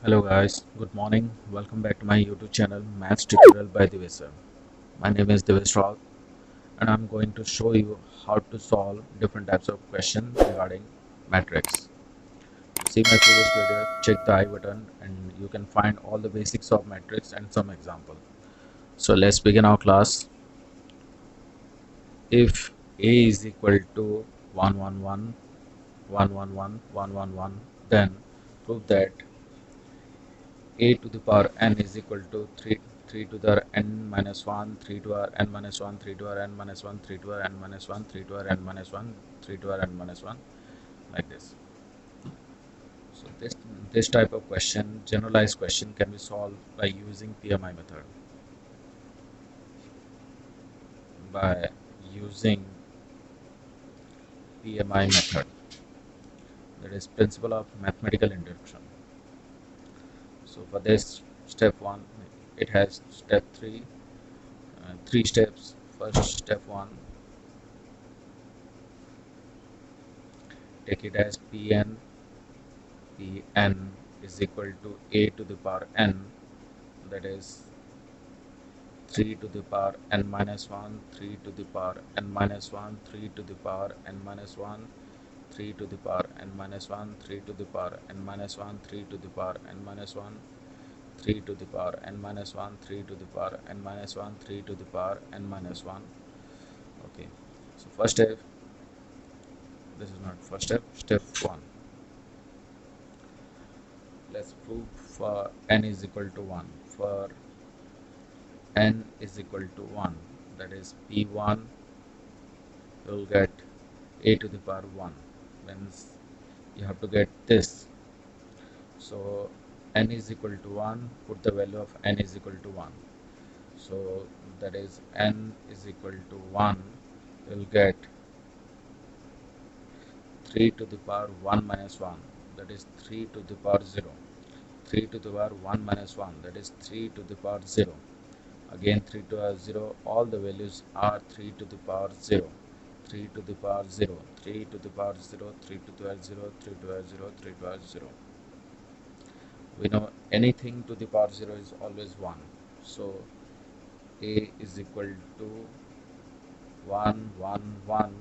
Hello guys, good morning. Welcome back to my YouTube channel Maths Tutorial by Dibesh. My name is Dibesh and I'm going to show you how to solve different types of questions regarding matrix. See my previous video, check the I button and you can find all the basics of matrix and some example. So let's begin our class. If A is equal to 1 1 1 1 1 1 1 1 1, then prove that a to the power n is equal to 3 to the n minus 1, 3 to r n minus 1, 3 to r n minus 1, 3 to r n minus 1, 3 to r n minus 1, 3 to r n minus 1, like this. So this type of question, generalized question, can be solved by using PMI method. By using PMI method, that is principle of mathematical induction. So for this step 1, it has step 3, 3 steps. First step 1, take it as Pn is equal to a to the power n, that is 3 to the power n minus 1, 3 to the power n minus 1, 3 to the power n minus 1, 3 to the power n minus 1, 3 to the power n minus 1, 3 to the power n minus 1, 3 to the power n minus 1, 3 to the power n minus 1, 3 to the power n minus 1. Okay, so first step, this is not first step, step 1. Let's prove for n is equal to 1. For n is equal to 1, that is p1, you will get a to the power 1. Means you have to get this. So n is equal to 1, put the value of n is equal to 1. So that is n is equal to 1, you will get 3 to the power 1 minus 1, that is 3 to the power 0. 3 to the power 1 minus 1, that is 3 to the power 0. Again 3 to the power 0, all the values are 3 to the power 0. 3 to the power 0, 3 to the power 0, 3 to the power 0, 3 to the power 0, 3 to the power 0. We know anything to the power 0 is always 1. So a is equal to 1, 1, 1,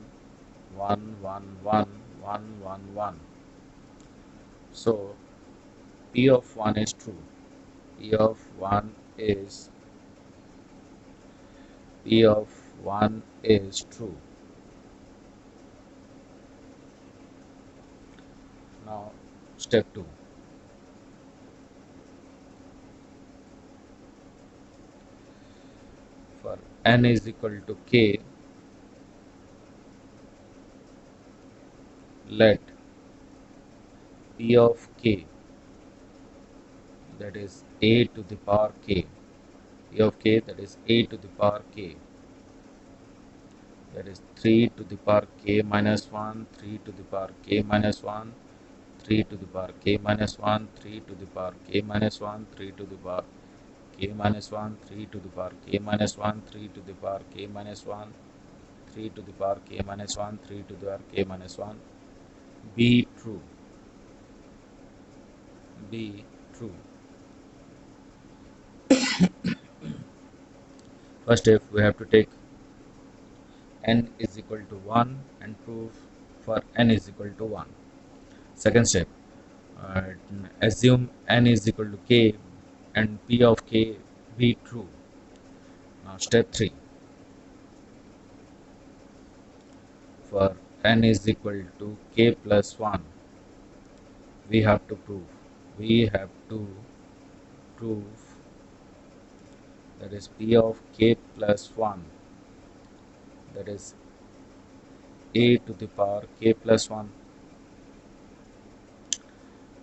1, 1, 1, 1, 1, 1. So P of 1 is true. P of 1 is true. Now step 2. For n is equal to k, let P of k, that is a to the power k, P of k, that is a to the power k, that is 3 to the power k minus 1, 3 to the power k minus 1, 3 to the power k minus 1, 3 to the power k minus 1, 3 to the power k minus 1, 3 to the power k minus 1, 3 to the power k minus 1, 3 to the power k minus 1, 3 to the power k minus 1, be true. Be true. First step, we have to take n is equal to 1 and prove for n is equal to 1. Second step, uh, assume n is equal to k and p of k be true. Now step 3, for n is equal to k plus 1, we have to prove that is p of k plus 1, that is a to the power k plus 1.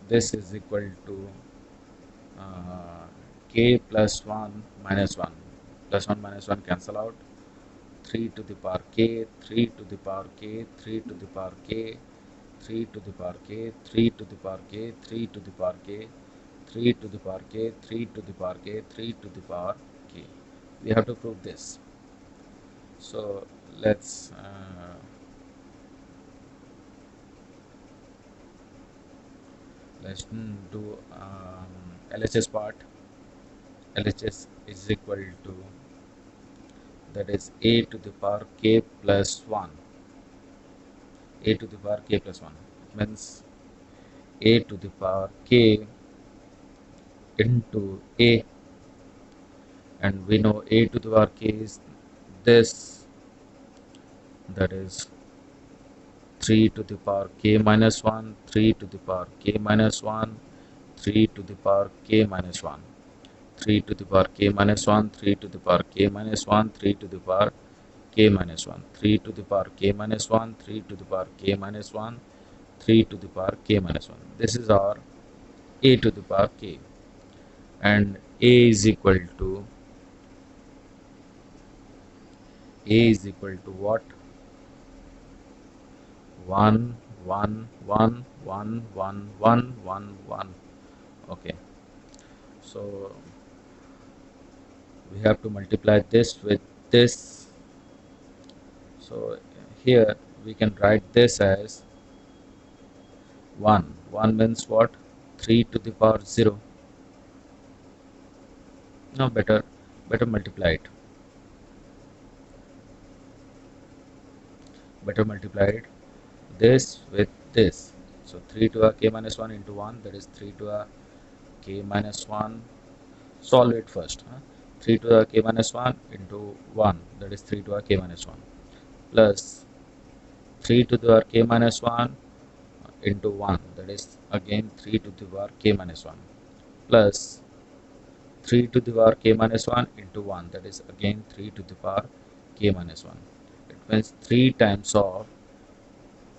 This is equal to k plus 1 minus 1. Plus 1 minus 1 cancel out. 3 to the power k, 3 to the power k, 3 to the power k, 3 to the power k, 3 to the power k, 3 to the power k, 3 to the power k, 3 to the power k, 3 to the power k. We have to prove this. So let's Let's do LHS part. LHS is equal to, that is a to the power k plus 1. A to the power k plus 1. It means a to the power k into a, and we know a to the power k is this, that is 3 to the power k minus 1, 3 to the power k minus 1, 3 to the power k minus 1, 3 to the power k minus 1, 3 to the power k minus 1, 3 to the power k minus 1, 3 to the power k minus 1, 3 to the power k minus 1, 3 to the power k minus 1. This is our a to the power k, and a is equal to what? 1 1 1 1 1 1 1 1. Okay, so we have to multiply this with this. So here we can write this as 1. 1 means what? 3 to the power 0. No, better multiply it. Better multiply it. This with this. So 3 to a k minus 1 into 1, that is 3 to a k minus 1. Solve it first. 3 to the k minus 1 into 1, that is 3 to a k minus 1, plus 3 to the k minus 1 into 1, that is again 3 to the power k minus 1, plus 3 to the power k minus 1 into 1, that is again 3 to the power k minus 1. It means 3 times of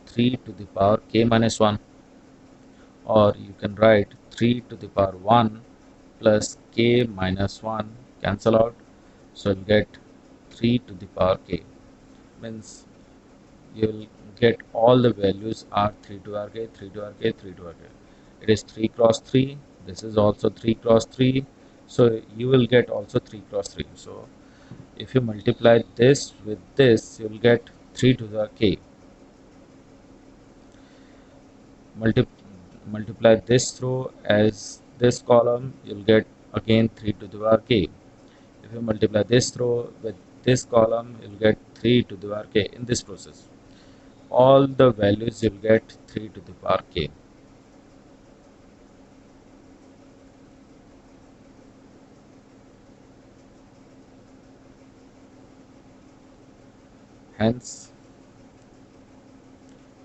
3 to the power k minus 1, or you can write 3 to the power 1 plus k minus 1, cancel out, so you'll get 3 to the power k. Means you will get all the values are 3 to r k, 3 to r k, 3 to r k. It is 3 cross 3. This is also 3 cross 3. So you will get also 3 cross 3. So if you multiply this with this, you will get 3 to the k. Multiply this row as this column, you will get again 3 to the power k. If you multiply this row with this column, you will get 3 to the power k. In this process, all the values you will get 3 to the power k. Hence,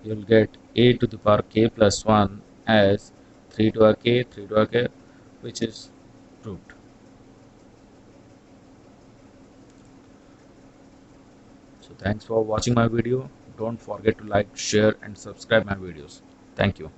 you will get a to the power k plus 1 as 3 to the k, 3 to the k, which is proved. So thanks for watching my video. Don't forget to like, share and subscribe my videos. Thank you.